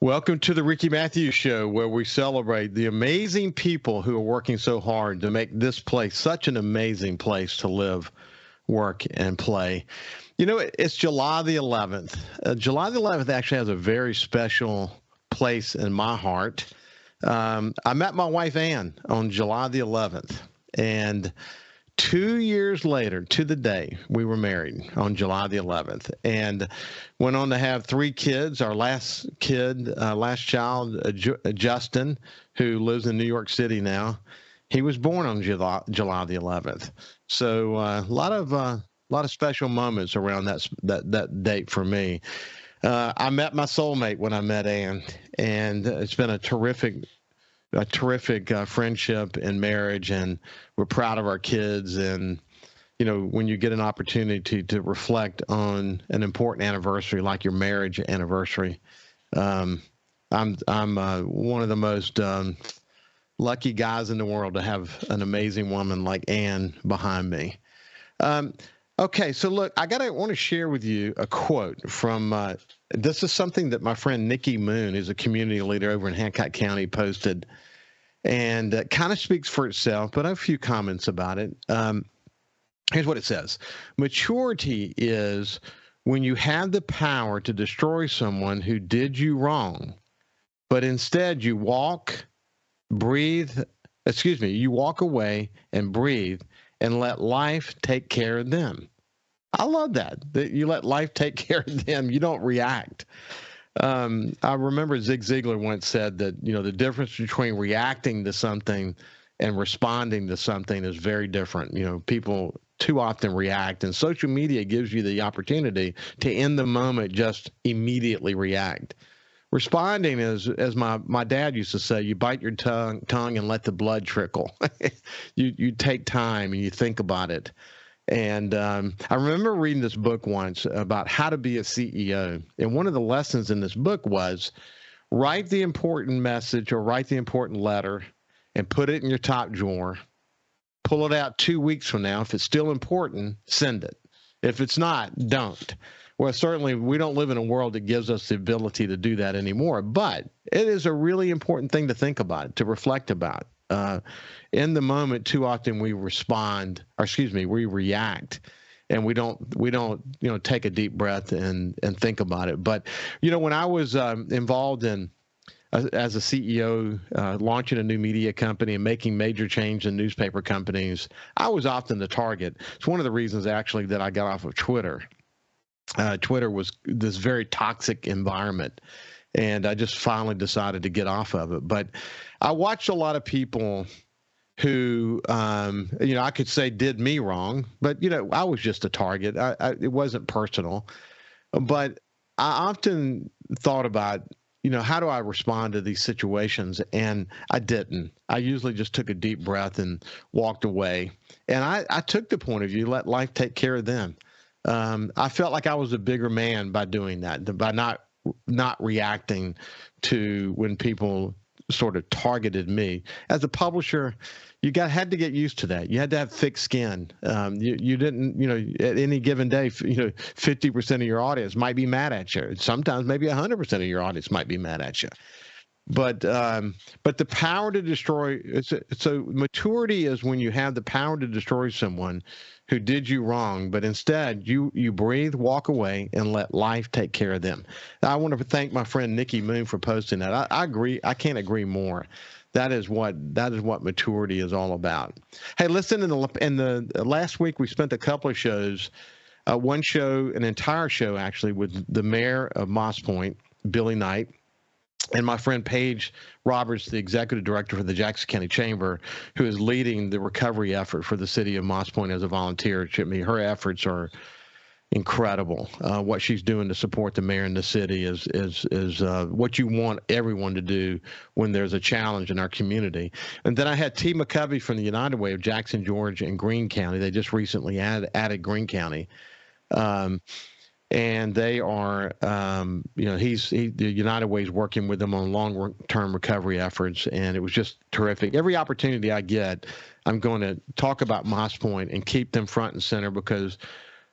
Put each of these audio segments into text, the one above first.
Welcome to the Ricky Mathews Show, where we celebrate the amazing people who are working so hard to make this place such an amazing place to live, work, and play. You know, it's July the 11th. July the 11th actually has a very special place in my heart. I met my wife, Ann, on July the 11th, and 2 years later, to the day, we were married on July the 11th, and went on to have three kids. Our last child, Justin, who lives in New York City now, he was born on July the 11th. So a lot of special moments around that date for me. I met my soulmate when I met Ann, and it's been a terrific friendship and marriage, and we're proud of our kids. And you know, when you get an opportunity to reflect on an important anniversary like your marriage anniversary, I'm one of the most lucky guys in the world to have an amazing woman like Ann behind me. Okay, so look, I want to share with you a quote from. This is something that my friend Nikki Moon, who's a community leader over in Hancock County, posted, and it kind of speaks for itself, but I have a few comments about it. Here's what it says. Maturity is when you have the power to destroy someone who did you wrong, but instead you walk away and breathe and let life take care of them. I love that you let life take care of them. You don't react. I remember Zig Ziglar once said that, you know, the difference between reacting to something and responding to something is very different. You know, people too often react, and social media gives you the opportunity to, in the moment, just immediately react. Responding is, as my dad used to say, you bite your tongue and let the blood trickle. You take time and you think about it. And I remember reading this book once about how to be a CEO. And one of the lessons in this book was write the important message or write the important letter and put it in your top drawer. Pull it out 2 weeks from now. If it's still important, send it. If it's not, don't. Well, certainly we don't live in a world that gives us the ability to do that anymore, but it is a really important thing to think about, to reflect about. In the moment, too often we we react, and we don't, take a deep breath and think about it. But, you know, when I was involved in as a CEO, launching a new media company and making major change in newspaper companies, I was often the target. It's one of the reasons actually that I got off of Twitter. Twitter was this very toxic environment, and I just finally decided to get off of it. But I watched a lot of people who, I could say did me wrong, but, I was just a target. It wasn't personal. But I often thought about, how do I respond to these situations? And I didn't. I usually just took a deep breath and walked away. And I took the point of view, let life take care of them. I felt like I was a bigger man by doing that, by not reacting to when people sort of targeted me. As a publisher, you had to get used to that. You had to have thick skin. You didn't, at any given day, 50% of your audience might be mad at you. Sometimes maybe 100% of your audience might be mad at you. But the power to destroy. So maturity is when you have the power to destroy someone who did you wrong, but instead you breathe, walk away, and let life take care of them. I want to thank my friend Nikki Moon for posting that. I agree. I can't agree more. That is what maturity is all about. Hey, listen, in the last week we spent a couple of shows, one show, an entire show actually, with the mayor of Moss Point, Billy Knight, and my friend Paige Roberts, the executive director for the Jackson County Chamber, who is leading the recovery effort for the city of Moss Point as a volunteer. I mean, her efforts are incredible. What she's doing to support the mayor and the city is what you want everyone to do when there's a challenge in our community. And then I had T. McCovey from the United Way of Jackson, Georgia, and Greene County. They just recently added Greene County. And they are, the United Way is working with them on long-term recovery efforts, and it was just terrific. Every opportunity I get, I'm going to talk about Moss Point and keep them front and center, because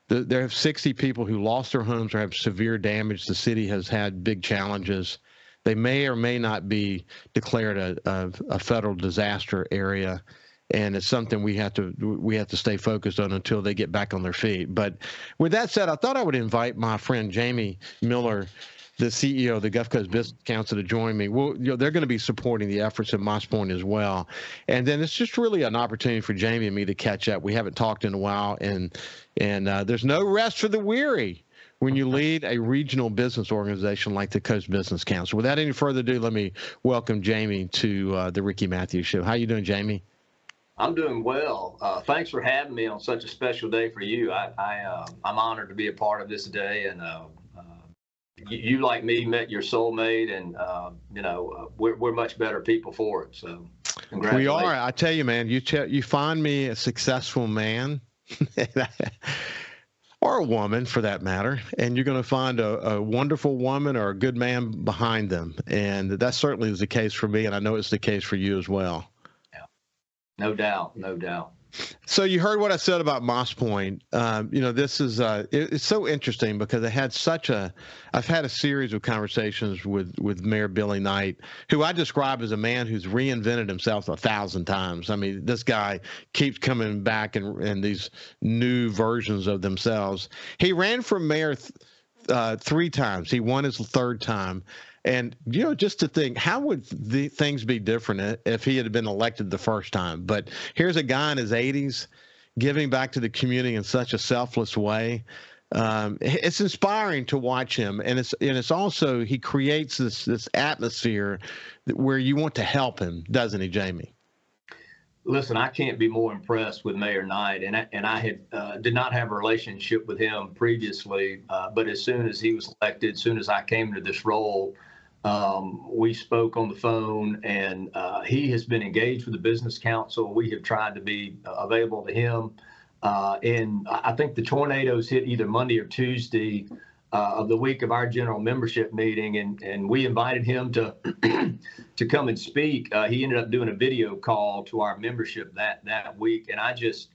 there are 60 people who lost their homes or have severe damage. The city has had big challenges. They may or may not be declared a federal disaster area, and it's something we have to stay focused on until they get back on their feet. But with that said, I thought I would invite my friend Jamie Miller, the CEO of the Gulf Coast Business Council, to join me. Well, they're going to be supporting the efforts at Moss Point as well. And then it's just really an opportunity for Jamie and me to catch up. We haven't talked in a while, and there's no rest for the weary when you lead a regional business organization like the Coast Business Council. Without any further ado, let me welcome Jamie to the Ricky Mathews Show. How you doing, Jamie? I'm doing well. Thanks for having me on such a special day for you. I'm honored to be a part of this day, and you, like me, met your soulmate, and we're much better people for it. So, congratulations. We are. I tell you, man. You find me a successful man, or a woman for that matter, and you're going to find a wonderful woman or a good man behind them, and that certainly is the case for me, and I know it's the case for you as well. No doubt, no doubt. So you heard what I said about Moss Point. This is it's so interesting because I've had a series of conversations with Mayor Billy Knight, who I describe as a man who's reinvented himself 1,000 times. I mean, this guy keeps coming back in these new versions of themselves. He ran for mayor 3 times. He won his 3rd time. And, just to think, how would the things be different if he had been elected the first time? But here's a guy in his 80s giving back to the community in such a selfless way. It's inspiring to watch him. And it's also, he creates this atmosphere where you want to help him, doesn't he, Jamie? Listen, I can't be more impressed with Mayor Knight, and I had did not have a relationship with him previously, but as soon as he was elected, as soon as I came into this role, we spoke on the phone, and he has been engaged with the Business Council. We have tried to be available to him, and I think the tornadoes hit either Monday or Tuesday of the week of our general membership meeting, and we invited him to to come and speak. He ended up doing a video call to our membership that week, and I just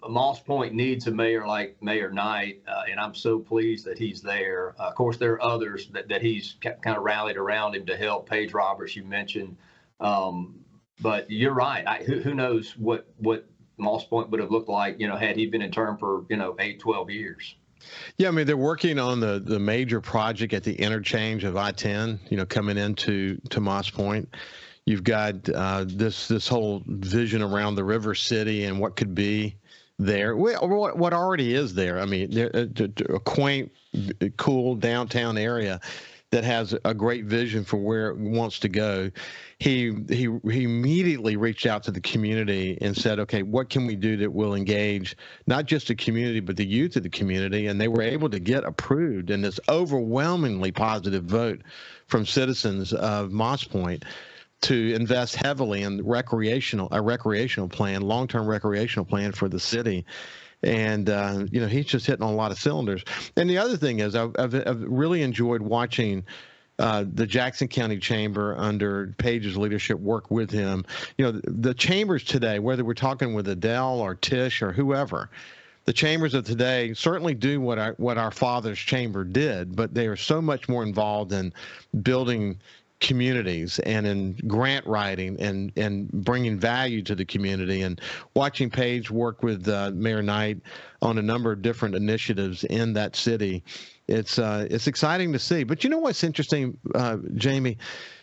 Moss Point needs a mayor like Mayor Knight, and I'm so pleased that he's there. Of course, there are others that he's kind of rallied around him to help. Paige Roberts, you mentioned, but you're right. Who knows what Moss Point would have looked like, had he been in term for 8, 12 years. Yeah, I mean, they're working on the major project at the interchange of I-10, coming into Moss Point. You've got this whole vision around the River City and what could be there, or what already is there. I mean, a quaint, cool downtown area that has a great vision for where it wants to go. He immediately reached out to the community and said, okay, what can we do that will engage not just the community, but the youth of the community? And they were able to get approved in this overwhelmingly positive vote from citizens of Moss Point to invest heavily in a recreational plan, long-term recreational plan for the city. And, he's just hitting on a lot of cylinders. And the other thing is I've really enjoyed watching the Jackson County Chamber under Paige's leadership work with him. The chambers today, whether we're talking with Adele or Tish or whoever, the chambers of today certainly do what our father's chamber did, but they are so much more involved in building communities and in grant writing and bringing value to the community, and watching Paige work with Mayor Knight on a number of different initiatives in that city. It's exciting to see. But you know what's interesting, Jamie?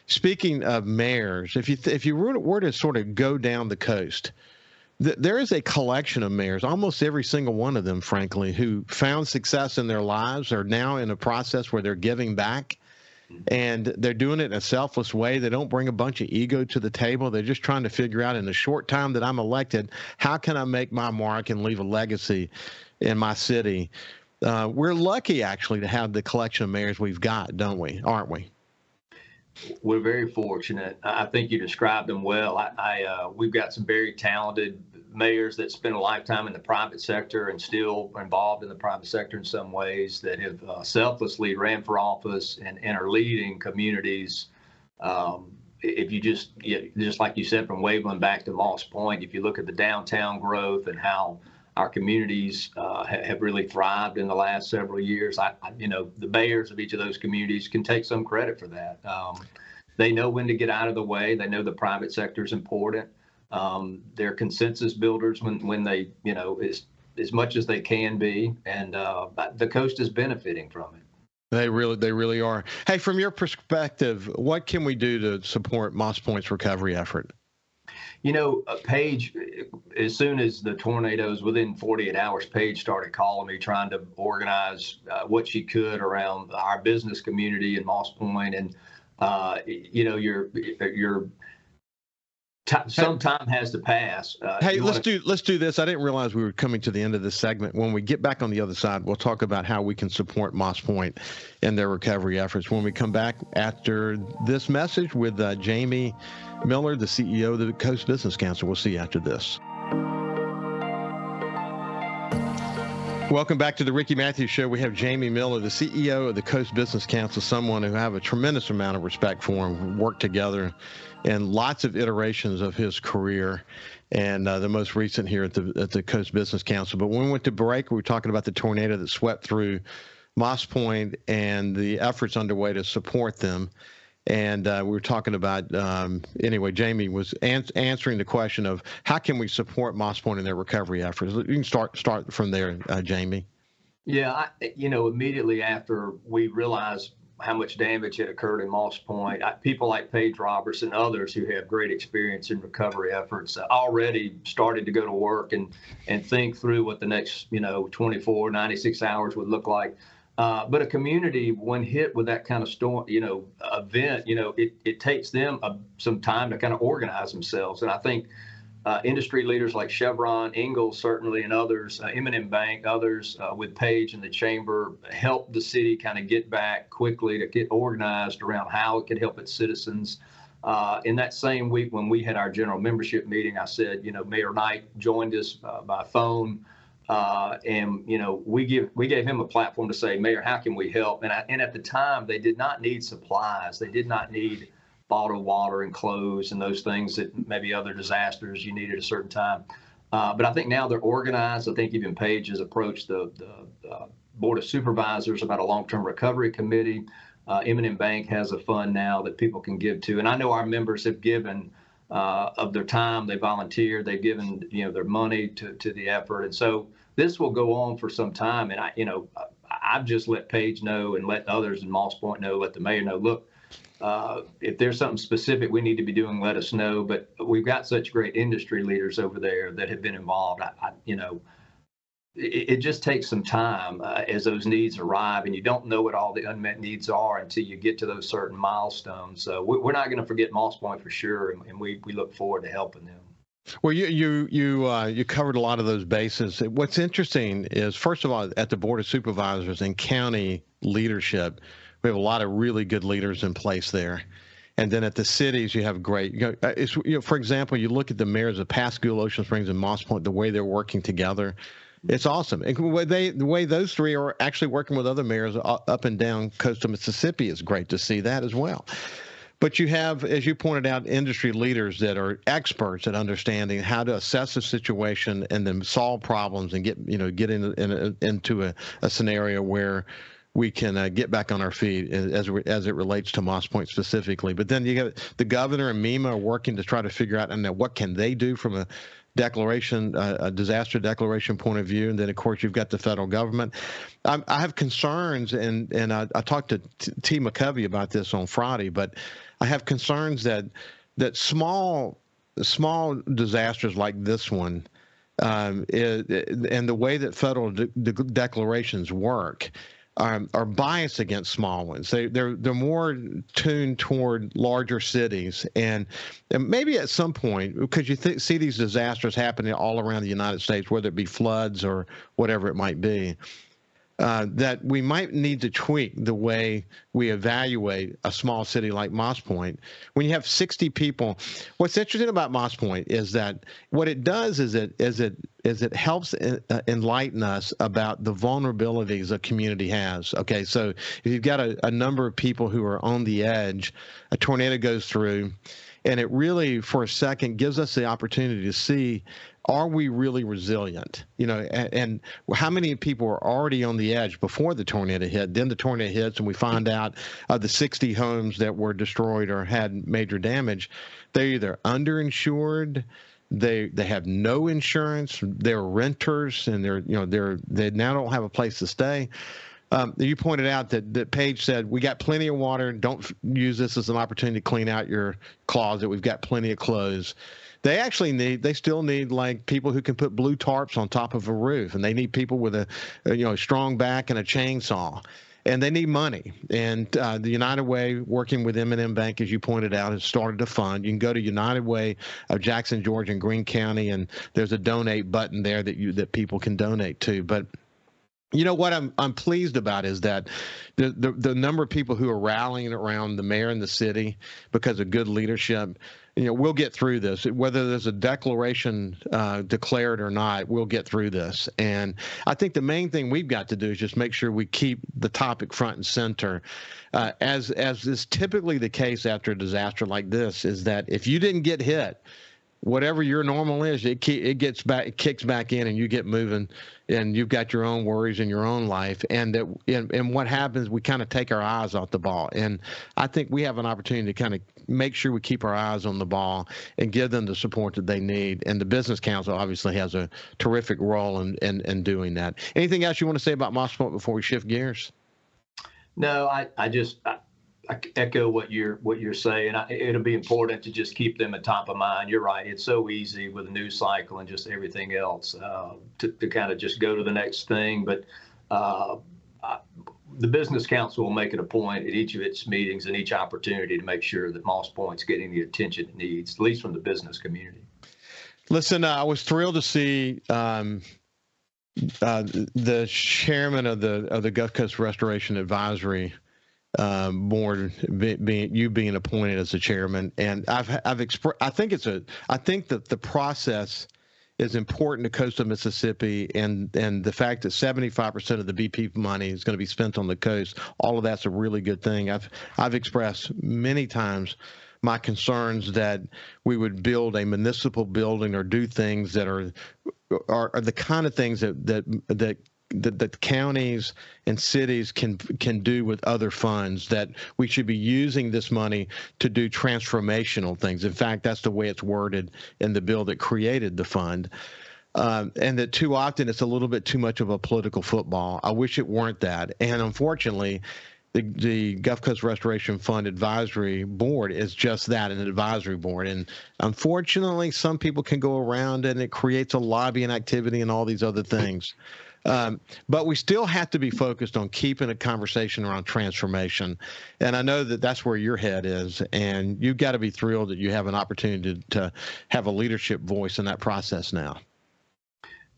Speaking of mayors, if you were to sort of go down the coast, there is a collection of mayors, almost every single one of them, frankly, who found success in their lives, are now in a process where they're giving back. And they're doing it in a selfless way. They don't bring a bunch of ego to the table. They're just trying to figure out, in the short time that I'm elected, how can I make my mark and leave a legacy in my city? We're lucky, actually, to have the collection of mayors we've got, don't we? Aren't we? We're very fortunate. I think you described them well. We've got some very talented mayors that spent a lifetime in the private sector and still are involved in the private sector in some ways, that have selflessly ran for office and are leading communities. If you just like you said, from Waveland back to Moss Point, if you look at the downtown growth and how our communities have really thrived in the last several years. The mayors of each of those communities can take some credit for that. They know when to get out of the way. They know the private sector is important. They're consensus builders when they, as much as they can be, and the coast is benefiting from it. They really are. Hey, from your perspective, what can we do to support Moss Point's recovery effort? Paige, as soon as the tornadoes, within 48 hours, Paige started calling me, trying to organize what she could around our business community in Moss Point. And, some time has to pass. Hey, let's do this. I didn't realize we were coming to the end of this segment. When we get back on the other side, we'll talk about how we can support Moss Point in their recovery efforts. When we come back after this message with Jamie Miller, the CEO of the Coast Business Council. We'll see you after this. Welcome back to the Ricky Mathews Show. We have Jamie Miller, the CEO of the Coast Business Council, someone who I have a tremendous amount of respect for and worked together in lots of iterations of his career, and the most recent here at the Coast Business Council. But when we went to break, we were talking about the tornado that swept through Moss Point and the efforts underway to support them. And we were talking about, anyway, Jamie was answering the question of how can we support Moss Point in their recovery efforts. You can start from there, Jamie. Yeah, immediately after we realized how much damage had occurred in Moss Point, people like Paige Roberts and others who have great experience in recovery efforts already started to go to work and think through what the next 24, 96 hours would look like. But a community, when hit with that kind of storm, event, it takes them some time to kind of organize themselves. And I think industry leaders like Chevron, Ingalls, certainly, and others, M&M Bank, others with Paige and the Chamber helped the city kind of get back quickly to get organized around how it could help its citizens. In that same week when we had our general membership meeting, I said, Mayor Knight joined us by phone. And we gave him a platform to say, Mayor, how can we help? And at the time, they did not need supplies. They did not need bottled water and clothes and those things that maybe other disasters you need at a certain time. But I think now they're organized. I think even Paige has approached the Board of Supervisors about a long-term recovery committee. M&M Bank has a fund now that people can give to. And I know our members have given of their time. They volunteered. They've given their money to the effort. And so this will go on for some time. And I've just let Paige know and let others in Moss Point know, let the mayor know, look, if there's something specific we need to be doing, let us know. But we've got such great industry leaders over there that have been involved. It just takes some time as those needs arrive, and you don't know what all the unmet needs are until you get to those certain milestones. So we're not going to forget Moss Point for sure, and we look forward to helping them. Well, you covered a lot of those bases. What's interesting is, first of all, at the Board of Supervisors and county leadership, we have a lot of really good leaders in place there. And then at the cities, you have great, for example, you look at the mayors of Pascagoula, Ocean Springs, and Moss Point, the way they're working together. It's awesome. And the way those three are actually working with other mayors up and down coastal Mississippi is great to see that as well. But you have, as you pointed out, industry leaders that are experts at understanding how to assess a situation and then solve problems and get into a scenario where we can get back on our feet as it relates to Moss Point specifically. But then you got the governor and MEMA are working to try to figure out what can they do from a disaster declaration point of view. And then, of course, you've got the federal government. I have concerns, and I talked to T. McCovey about this on Friday, but I have concerns that small disasters like this one and the way that federal declarations work are biased against small ones. They're more tuned toward larger cities, and maybe at some point, because you see these disasters happening all around the United States, whether it be floods or whatever it might be, that we might need to tweak the way we evaluate a small city like Moss Point. When you have 60 people, what's interesting about Moss Point is that what it does is it helps enlighten us about the vulnerabilities a community has. Okay, so if you've got a number of people who are on the edge, a tornado goes through, and it really, for a second, gives us the opportunity to see, are we really resilient? And how many people are already on the edge before the tornado hit? Then the tornado hits, and we find out of the 60 homes that were destroyed or had major damage, they're either underinsured, they have no insurance, they're renters, and they now don't have a place to stay. You pointed out that Paige said, we got plenty of water. Don't use this as an opportunity to clean out your closet. We've got plenty of clothes. They still need like people who can put blue tarps on top of a roof, and they need people with a strong back and a chainsaw, and they need money. And the United Way, working with M&M Bank, as you pointed out, has started a fund. You can go to United Way of Jackson, Georgia, and Greene County, and there's a donate button there that people can donate to. But what I'm pleased about is that the number of people who are rallying around the mayor and the city because of good leadership. We'll get through this. Whether there's a declaration declared or not, we'll get through this. And I think the main thing we've got to do is just make sure we keep the topic front and center. As is typically the case after a disaster like this, is that if you didn't get hit, whatever your normal is, it kicks back in, and you get moving, and you've got your own worries in your own life. And what happens, we kind of take our eyes off the ball. And I think we have an opportunity to kind of make sure we keep our eyes on the ball and give them the support that they need. And the Business Council obviously has a terrific role in doing that. Anything else you want to say about Moss Point before we shift gears? No, I echo what you're saying. It'll be important to just keep them at top of mind. You're right. It's so easy with the news cycle and just everything else to kind of just go to the next thing. But the Business Council will make it a point at each of its meetings and each opportunity to make sure that Moss Point's getting the attention it needs, at least from the business community. Listen, I was thrilled to see the chairman of the Gulf Coast Restoration Advisory board being appointed as the chairman. And I think that the process is important to coastal Mississippi, and the fact that 75% of the BP money is going to be spent on the coast, all of that's a really good thing. I've expressed many times my concerns that we would build a municipal building or do things that are the kind of things that counties and cities can do with other funds, that we should be using this money to do transformational things. In fact, that's the way it's worded in the bill that created the fund. And that too often it's a little bit too much of a political football. I wish it weren't that. And unfortunately, the Gulf Coast Restoration Fund Advisory Board is just that, an advisory board. And unfortunately, some people can go around and it creates a lobbying activity and all these other things. But we still have to be focused on keeping a conversation around transformation. And I know that that's where your head is, and you've got to be thrilled that you have an opportunity to have a leadership voice in that process now.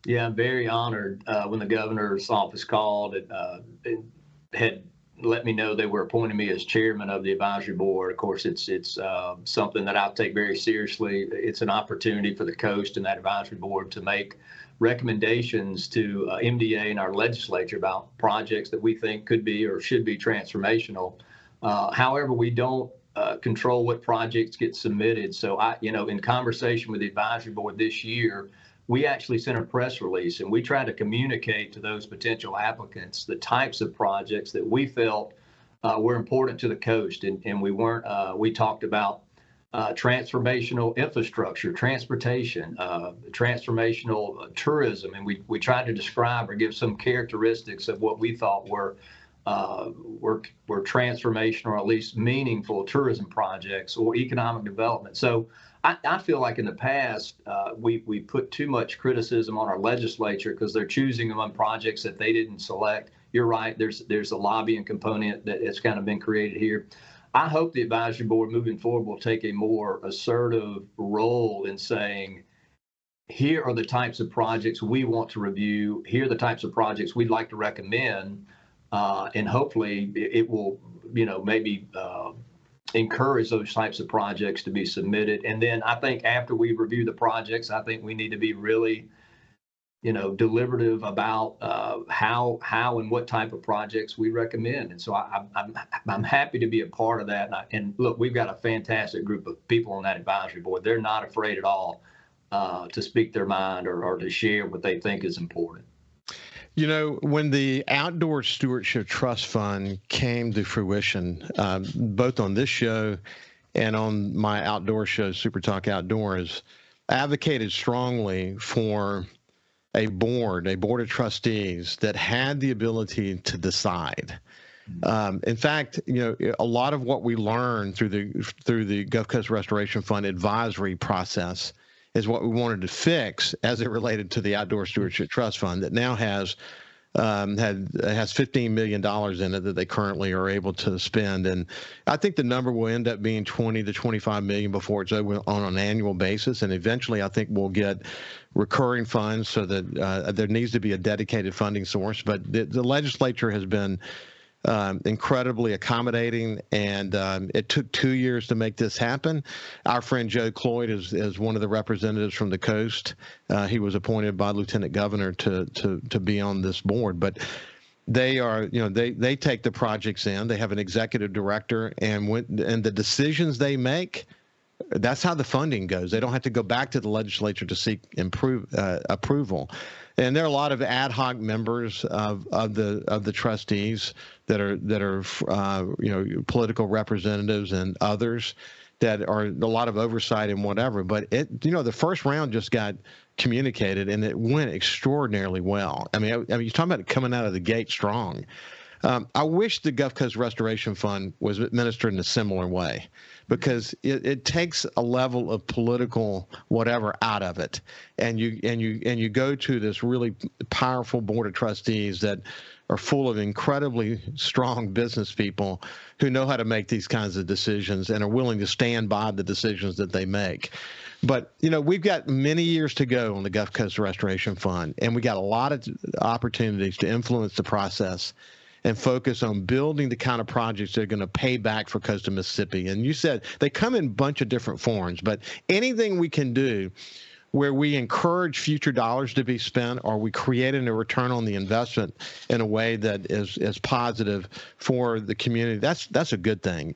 Yeah, I'm very honored when the governor's office called and had let me know they were appointing me as chairman of the advisory board. Of course, it's something that I'll take very seriously. It's an opportunity for the coast and that advisory board to make recommendations to MDA and our legislature about projects that we think could be or should be transformational. However, we don't control what projects get submitted. So in conversation with the advisory board this year, we actually sent a press release and we tried to communicate to those potential applicants the types of projects that we felt were important to the coast. And we talked about transformational infrastructure, transportation, transformational tourism. And we tried to describe or give some characteristics of what we thought were transformational or at least meaningful tourism projects or economic development. So I feel like in the past, we put too much criticism on our legislature because they're choosing among projects that they didn't select. You're right. There's a lobbying component that has kind of been created here. I hope the advisory board moving forward will take a more assertive role in saying, here are the types of projects we want to review. Here are the types of projects we'd like to recommend. And hopefully it will, maybe encourage those types of projects to be submitted. And then I think after we review the projects, I think we need to be really, deliberative about how and what type of projects we recommend. And so I'm happy to be a part of that. And look, we've got a fantastic group of people on that advisory board. They're not afraid at all to speak their mind or to share what they think is important. You know, when the Outdoor Stewardship Trust Fund came to fruition, both on this show and on my outdoor show, SuperTalk Outdoors, I advocated strongly for a board of trustees that had the ability to decide. In fact, you know, a lot of what we learned through the Gulf Coast Restoration Fund advisory process is what we wanted to fix as it related to the Outdoor Stewardship Trust Fund that now has $15 million in it that they currently are able to spend. And I think the number will end up being 20 to 25 million before it's over on an annual basis. And eventually I think we'll get recurring funds so that there needs to be a dedicated funding source. But the legislature has been incredibly accommodating, and it took 2 years to make this happen. Our friend Joe Cloyd is one of the representatives from the coast. He was appointed by Lieutenant Governor to be on this board, but they are, you know, they take the projects in. They have an executive director, and the decisions they make, that's how the funding goes. They don't have to go back to the legislature to seek approval. And there are a lot of ad hoc members of the trustees that are you know, political representatives and others that are a lot of oversight and whatever. But you know, the first round just got communicated and it went extraordinarily well. I mean, you're talking about coming out of the gate strong. I wish the Gulf Coast Restoration Fund was administered in a similar way, because it takes a level of political whatever out of it, and you go to this really powerful board of trustees that are full of incredibly strong business people who know how to make these kinds of decisions and are willing to stand by the decisions that they make. But, you know, we've got many years to go on the Gulf Coast Restoration Fund, and we got a lot of opportunities to influence the process and focus on building the kind of projects that are going to pay back for coastal Mississippi. And you said they come in a bunch of different forms, but anything we can do where we encourage future dollars to be spent, or we create a return on the investment in a way that is positive for the community, that's a good thing.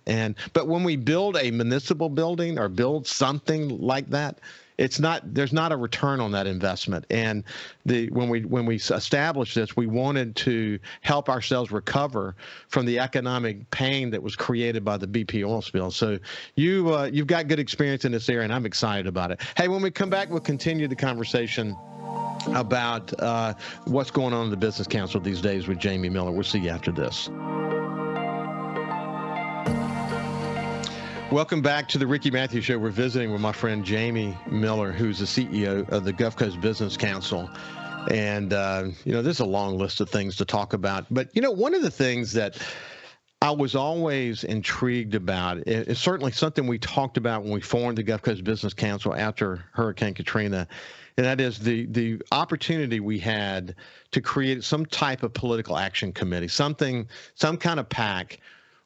But when we build a municipal building or build something like that, there's not a return on that investment. And when we established this, we wanted to help ourselves recover from the economic pain that was created by the BP oil spill. So you've got good experience in this area, and I'm excited about it. Hey, when we come back, we'll continue the conversation about what's going on in the Business Council these days with Jamie Miller. We'll see you after this. Welcome back to the Ricky Mathews Show. We're visiting with my friend Jamie Miller, who's the CEO of the Gulf Coast Business Council. And, you know, there's a long list of things to talk about. But, you know, one of the things that I was always intrigued about, it's certainly something we talked about when we formed the Gulf Coast Business Council after Hurricane Katrina, and that is the opportunity we had to create some type of political action committee, some kind of PAC,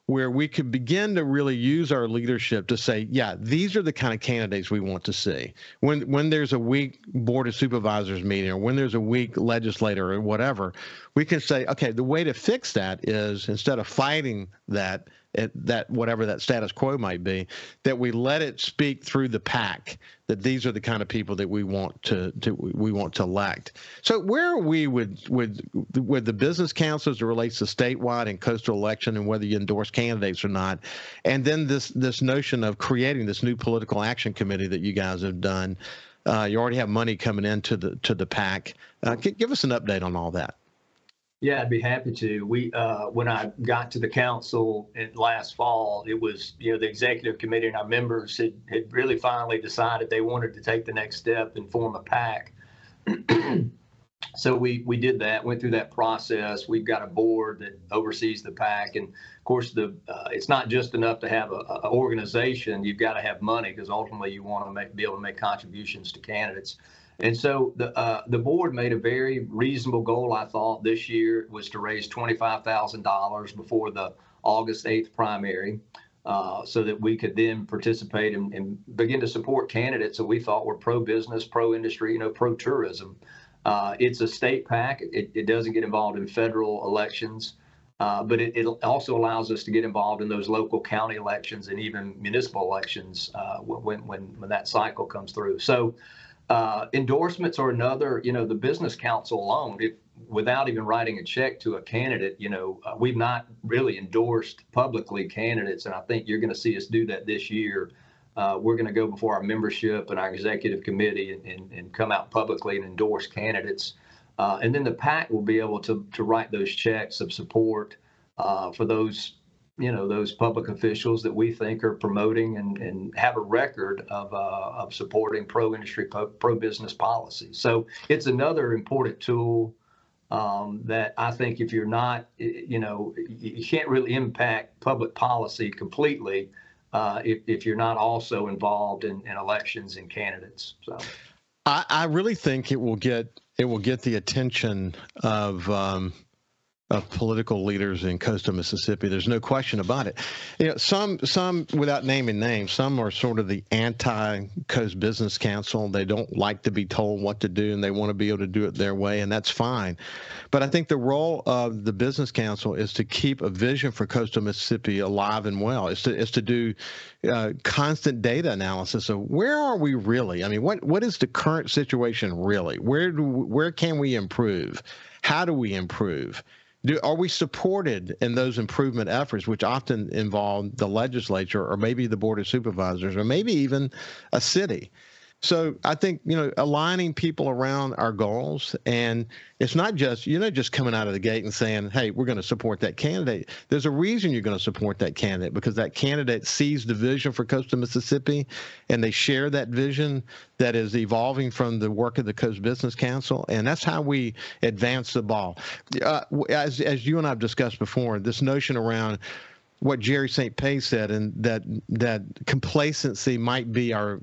where we could begin to really use our leadership to say, yeah, these are the kind of candidates we want to see. When there's a weak Board of Supervisors meeting, or when there's a weak legislator or whatever, we can say, okay, the way to fix that is, instead of fighting that whatever that status quo might be, that we let it speak through the PAC, that these are the kind of people that we want to elect. So where are we with the business council as it relates to statewide and coastal election, and whether you endorse candidates or not, and then this notion of creating this new political action committee that you guys have done? You already have money coming into the PAC. Give us an update on all that. Yeah, I'd be happy to. When I got to the council last fall, it was, you know, the executive committee and our members had really finally decided they wanted to take the next step and form a PAC. So we did that, went through that process. We've got a board that oversees the PAC, and of course it's not just enough to have an organization. You've got to have money, because ultimately you want to be able to make contributions to candidates. And so the board made a very reasonable goal, I thought, this year, was to raise $25,000 before the August 8th primary, so that we could then participate and begin to support candidates that we thought were pro-business, pro-industry, you know, pro-tourism. It's a state PAC. It doesn't get involved in federal elections, but it also allows us to get involved in those local county elections and even municipal elections when that cycle comes through. So Endorsements are another, the business council alone, without even writing a check to a candidate, we've not really endorsed publicly candidates. And I think you're going to see us do that this year. We're going to go before our membership and our executive committee and come out publicly and endorse candidates. And then the PAC will be able to write those checks of support for those public officials that we think are promoting and have a record of supporting pro-industry, pro-business policies. So it's another important tool that I think if you're not, you can't really impact public policy completely if you're not also involved in elections and candidates. So I really think it will get the attention of political leaders in coastal Mississippi. There's no question about it. Some without naming names, some are sort of the anti-Coast Business Council. They don't like to be told what to do, and they want to be able to do it their way, and that's fine. But I think the role of the Business Council is to keep a vision for coastal Mississippi alive and well. Is to do constant data analysis of where are we really? I mean, what is the current situation really? Where can we improve? How do we improve? Are we supported in those improvement efforts, which often involve the legislature or maybe the Board of Supervisors or maybe even a city? So I think, aligning people around our goals, and it's not just, just coming out of the gate and saying, hey, we're going to support that candidate. There's a reason you're going to support that candidate, because that candidate sees the vision for coastal Mississippi, and they share that vision that is evolving from the work of the Coast Business Council. And that's how we advance the ball. As you and I have discussed before, this notion around what Jerry St. Pé said, and that complacency might be our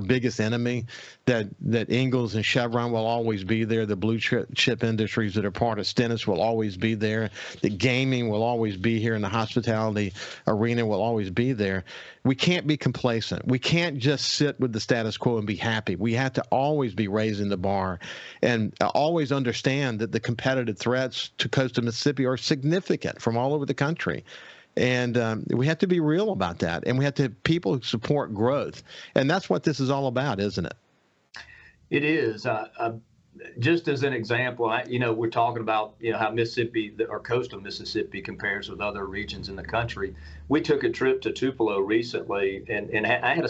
biggest enemy, that Ingalls and Chevron will always be there, the blue chip industries that are part of Stennis will always be there, the gaming will always be here, and the hospitality arena will always be there. We can't be complacent. We can't just sit with the status quo and be happy. We have to always be raising the bar and always understand that the competitive threats to coastal Mississippi are significant from all over the country. And we have to be real about that. And we have to have people who support growth. And that's what this is all about, isn't it? It is. Just as an example, we're talking about, how Mississippi or coastal Mississippi compares with other regions in the country. We took a trip to Tupelo recently, and I had a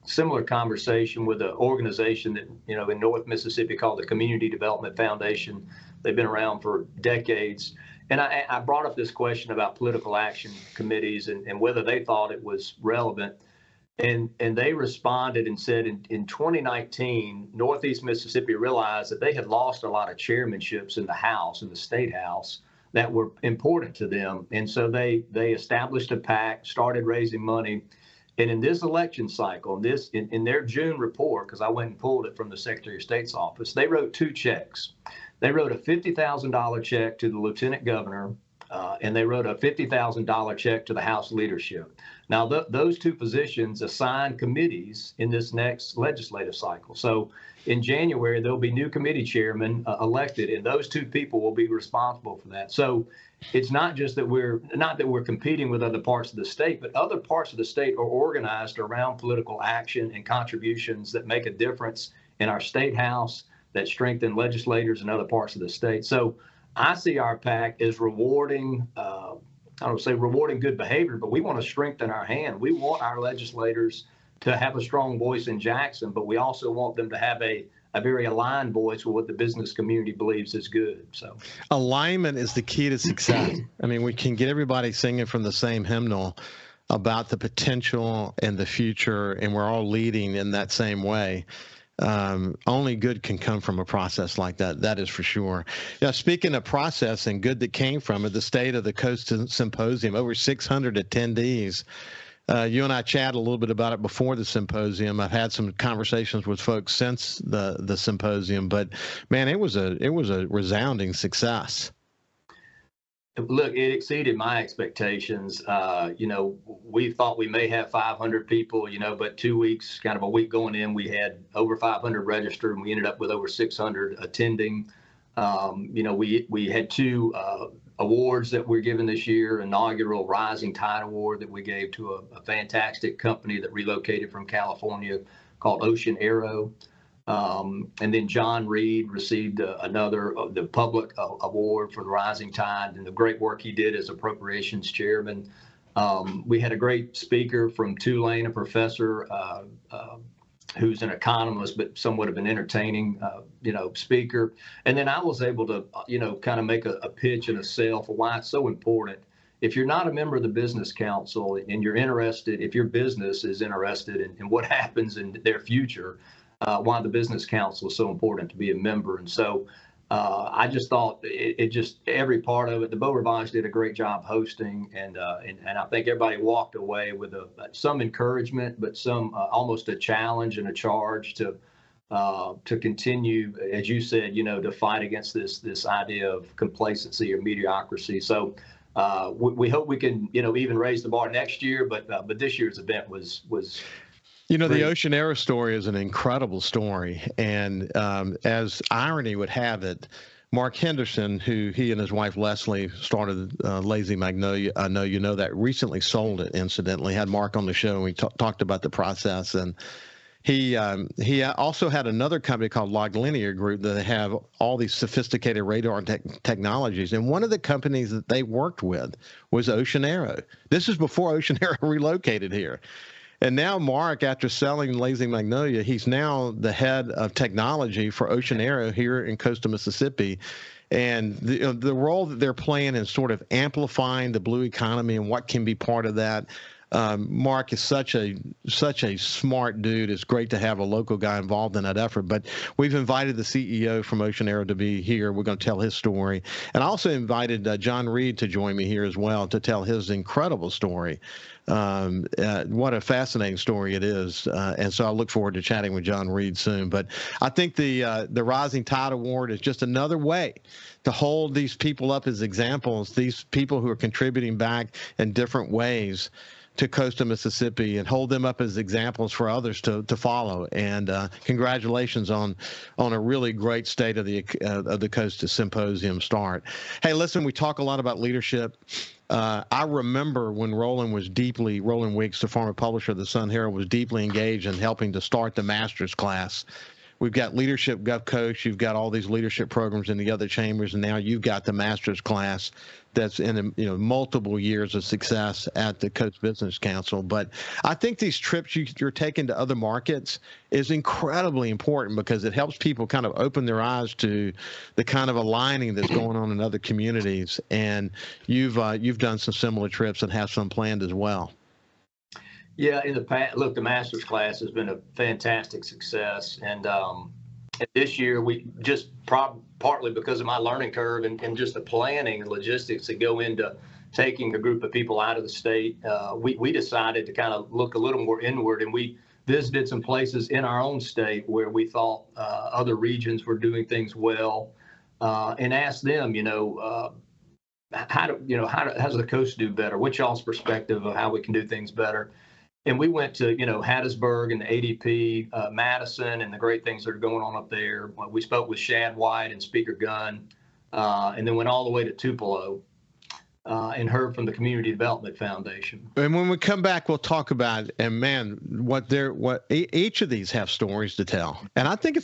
similar conversation with an organization that, in North Mississippi called the Community Development Foundation. They've been around for decades. And I brought up this question about political action committees and whether they thought it was relevant. And they responded and said in 2019, Northeast Mississippi realized that they had lost a lot of chairmanships in the House, in the State House, that were important to them. And so they established a PAC, started raising money. And in this election cycle, in their June report, because I went and pulled it from the Secretary of State's office, they wrote 2 checks. They wrote a $50,000 check to the Lieutenant Governor, and they wrote a $50,000 check to the House leadership. Now, those 2 positions assign committees in this next legislative cycle. So in January, there'll be new committee chairmen elected, and those 2 people will be responsible for that. So it's not just that we're competing with other parts of the state, but other parts of the state are organized around political action and contributions that make a difference in our state house, that strengthen legislators in other parts of the state. So I see our PAC as rewarding, I don't say rewarding good behavior, but we want to strengthen our hand. We want our legislators to have a strong voice in Jackson, but we also want them to have a very aligned voice with what the business community believes is good. So alignment is the key to success. I mean, we can get everybody singing from the same hymnal about the potential and the future, and we're all leading in that same way. Only good can come from a process like that. That is for sure. Speaking of process and good that came from it, the State of the Coast Symposium, over 600 attendees. You and I chatted a little bit about it before the symposium. I've had some conversations with folks since the symposium, but man, it was a resounding success. Look, it exceeded my expectations. We thought we may have 500 people, but 2 weeks, kind of a week going in, we had over 500 registered, and we ended up with over 600 attending. We had 2 awards that we're given this year, inaugural Rising Tide Award that we gave to a fantastic company that relocated from California called Ocean Aero. And then John Reed received another the public award for the Rising Tide and the great work he did as appropriations chairman. We had a great speaker from Tulane, a professor who's an economist, but somewhat of an entertaining, speaker. And then I was able to, kind of make a pitch and a sell for why it's so important. If you're not a member of the Business Council and you're interested, if your business is interested in what happens in their future, why the Business Council is so important to be a member. And so I just thought it just every part of it. The Beau Rivage did a great job hosting, and I think everybody walked away with some encouragement, but some almost a challenge and a charge to continue, as you said, to fight against this idea of complacency or mediocrity. So we hope we can even raise the bar next year, but this year's event was. The Ocean Aero story is an incredible story. And as irony would have it, Mark Henderson, who he and his wife Leslie started Lazy Magnolia, I know you know that, recently sold it, incidentally. Had Mark on the show, and we talked about the process. And he also had another company called Log Linear Group that have all these sophisticated radar technologies. And one of the companies that they worked with was Ocean Aero. This is before Ocean Aero relocated here. And now Mark, after selling Lazy Magnolia, he's now the head of technology for Ocean Aero here in coastal Mississippi. And the role that they're playing in sort of amplifying the blue economy and what can be part of that. Mark is such a smart dude. It's great to have a local guy involved in that effort. But we've invited the CEO from Ocean Aero to be here. We're going to tell his story. And I also invited John Reed to join me here as well to tell his incredible story. What a fascinating story it is. And so I look forward to chatting with John Reed soon. But I think the Rising Tide Award is just another way to hold these people up as examples, these people who are contributing back in different ways to coastal Mississippi, and hold them up as examples for others to follow. And congratulations on a really great State of the Coast Symposium start. Hey, listen, we talk a lot about leadership. I remember when Roland Weeks, the former publisher of the Sun Herald, was deeply engaged in helping to start the master's class. We've got Leadership Gov Coach. You've got all these leadership programs in the other chambers, and now you've got the master's class that's in multiple years of success at the Coast Business Council. But I think these trips you're taking to other markets is incredibly important because it helps people kind of open their eyes to the kind of aligning that's going on in other communities. And you've done some similar trips and have some planned as well. Yeah, in the past, look, the master's class has been a fantastic success, and this year we just partly because of my learning curve and just the planning and logistics that go into taking a group of people out of the state, we decided to kind of look a little more inward, and we visited some places in our own state where we thought other regions were doing things well, and asked them, how does the coast do better? What's y'all's perspective of how we can do things better? And we went to, Hattiesburg and the ADP, Madison, and the great things that are going on up there. We spoke with Shad White and Speaker Gunn, and then went all the way to Tupelo and heard from the Community Development Foundation. And when we come back, we'll talk about, and man, each of these have stories to tell. And I think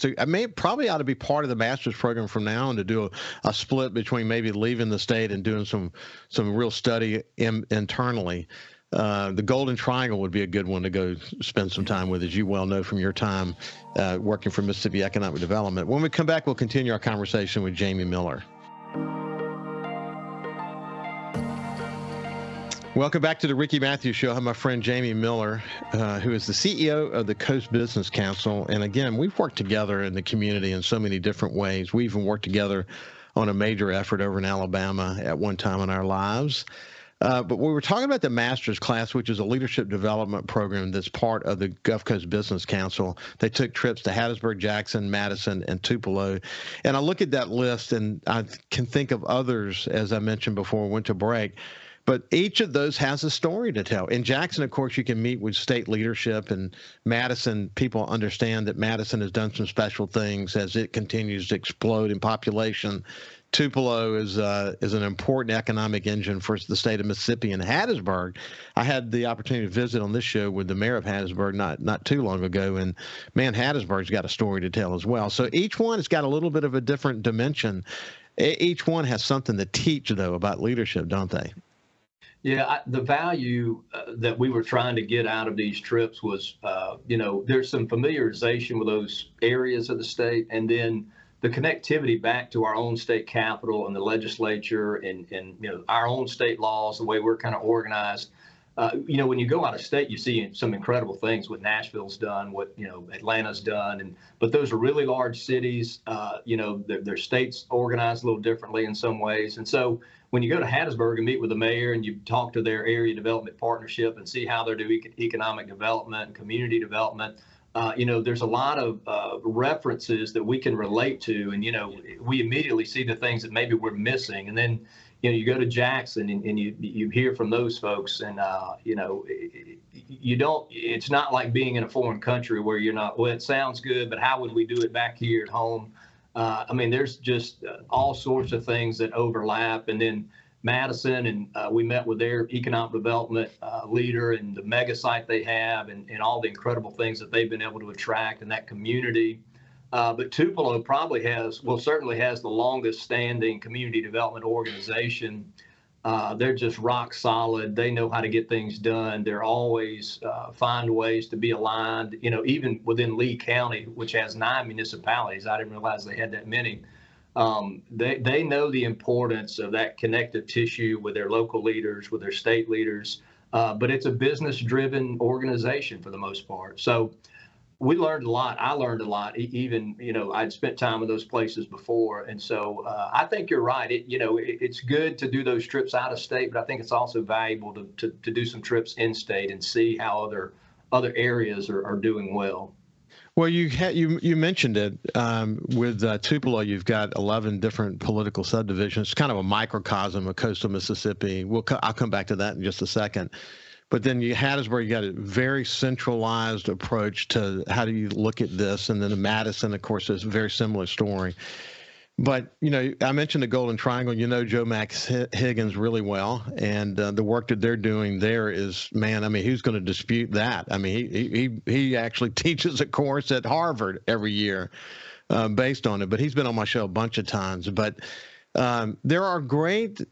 probably ought to be part of the master's program from now on, to do a split between maybe leaving the state and doing some real study internally. The Golden Triangle would be a good one to go spend some time with, as you well know from your time working for Mississippi Economic Development. When we come back, we'll continue our conversation with Jamie Miller. Welcome back to the Ricky Mathews Show. I have my friend Jamie Miller, who is the CEO of the Coast Business Council. And again, we've worked together in the community in so many different ways. We even worked together on a major effort over in Alabama at one time in our lives. But we were talking about the master's class, which is a leadership development program that's part of the Gulf Coast Business Council. They took trips to Hattiesburg, Jackson, Madison, and Tupelo. And I look at that list, and I can think of others, as I mentioned before we went to break. But each of those has a story to tell. In Jackson, of course, you can meet with state leadership. And Madison, people understand that Madison has done some special things as it continues to explode in population. Tupelo is an important economic engine for the state of Mississippi. And Hattiesburg, I had the opportunity to visit on this show with the mayor of Hattiesburg not too long ago, and man, Hattiesburg's got a story to tell as well. So each one has got a little bit of a different dimension. Each one has something to teach, though, about leadership, don't they? Yeah, the value that we were trying to get out of these trips was, there's some familiarization with those areas of the state, and then the connectivity back to our own state capitol and the legislature and our own state laws, the way we're kind of organized. When you go out of state, you see some incredible things, what Nashville's done, what Atlanta's done, but those are really large cities. Their states organized a little differently in some ways, and so when you go to Hattiesburg and meet with the mayor and you talk to their area development partnership and see how they're doing economic development and community development, there's a lot of references that we can relate to, and we immediately see the things that maybe we're missing, and then you go to Jackson and you hear from those folks, and you don't. It's not like being in a foreign country where you're not. Well, it sounds good, but how would we do it back here at home? There's just all sorts of things that overlap, and then Madison, and we met with their economic development leader and the mega site they have, and all the incredible things that they've been able to attract in that community. But Tupelo certainly has the longest standing community development organization. They're just rock solid. They know how to get things done. They're always find ways to be aligned, even within Lee County, which has 9 municipalities. I didn't realize they had that many. They know the importance of that connective tissue with their local leaders, with their state leaders. But it's a business-driven organization for the most part. So we learned a lot. I learned a lot. Even, I'd spent time in those places before. And so I think you're right. It's good to do those trips out of state, but I think it's also valuable to do some trips in state and see how other areas are doing well. Well, you mentioned it with Tupelo. You've got 11 different political subdivisions, kind of a microcosm of coastal Mississippi. I'll come back to that in just a second. But then Hattiesburg, you got a very centralized approach to how do you look at this, and then Madison, of course, is a very similar story. But I mentioned the Golden Triangle. Joe Max Higgins really well, and the work that they're doing there is, man. Who's going to dispute that? He actually teaches a course at Harvard every year based on it. But he's been on my show a bunch of times. But there are great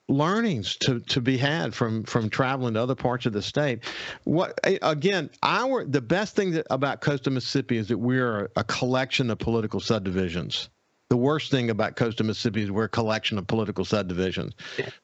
learnings to be had from traveling to other parts of the state. The best thing about coastal Mississippi is that we're a collection of political subdivisions. The worst thing about coastal Mississippi is we're a collection of political subdivisions,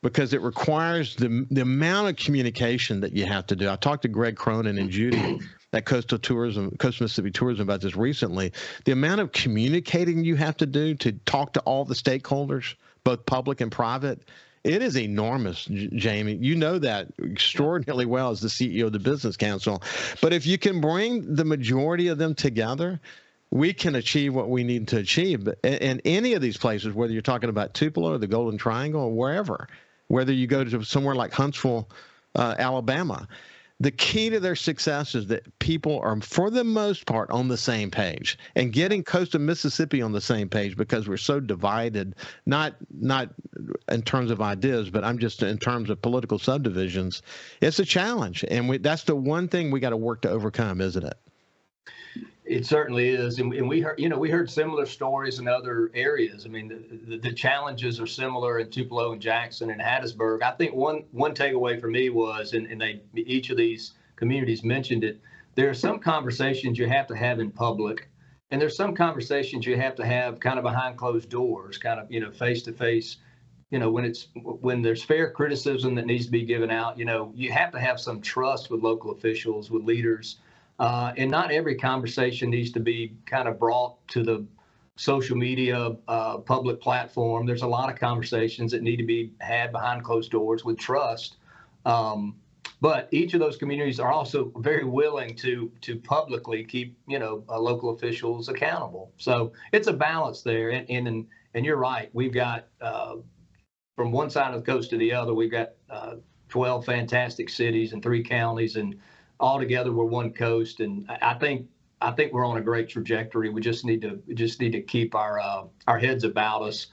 because it requires the amount of communication that you have to do. I talked to Greg Cronin and Judy at Coastal Mississippi Tourism about this recently. The amount of communicating you have to do to talk to all the stakeholders, both public and private, it is enormous, Jamie. You know that extraordinarily well as the CEO of the Business Council. But if you can bring the majority of them together, we can achieve what we need to achieve. In any of these places, whether you're talking about Tupelo or the Golden Triangle or wherever, whether you go to somewhere like Huntsville, Alabama, the key to their success is that people are, for the most part, on the same page, and getting coastal Mississippi on the same page, because we're so divided, not in terms of ideas, but I'm just in terms of political subdivisions. It's a challenge, and that's the one thing we got to work to overcome, isn't it? It certainly is, and we heard similar stories in other areas. The challenges are similar in Tupelo and Jackson and Hattiesburg. I think one takeaway for me was, and each of these communities mentioned it, there are some conversations you have to have in public, and there's some conversations you have to have kind of behind closed doors, kind of face to face. When there's fair criticism that needs to be given out, you have to have some trust with local officials, with leaders. And not every conversation needs to be kind of brought to the social media public platform. There's a lot of conversations that need to be had behind closed doors with trust. But each of those communities are also very willing to publicly keep local officials accountable. So it's a balance there. And you're right. We've got from one side of the coast to the other, we've got 12 fantastic cities and 3 counties, and all together we're one coast, and I think we're on a great trajectory. We just need to keep our heads about us,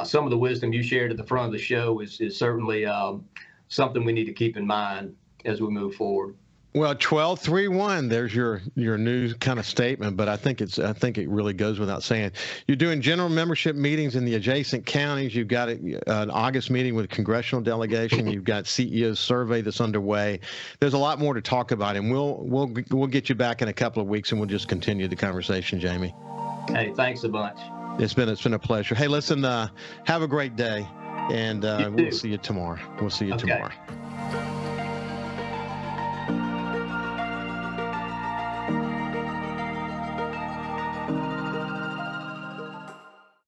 some of the wisdom you shared at the front of the show is certainly something we need to keep in mind as we move forward. Well, 12-3-1. There's your new kind of statement, but I think it really goes without saying. You're doing general membership meetings in the adjacent counties. You've got an August meeting with a congressional delegation. You've got CEO's survey that's underway. There's a lot more to talk about, and we'll get you back in a couple of weeks, and we'll just continue the conversation, Jamie. Hey, thanks a bunch. It's been a pleasure. Hey, listen, have a great day, and we'll see you tomorrow. We'll see you tomorrow.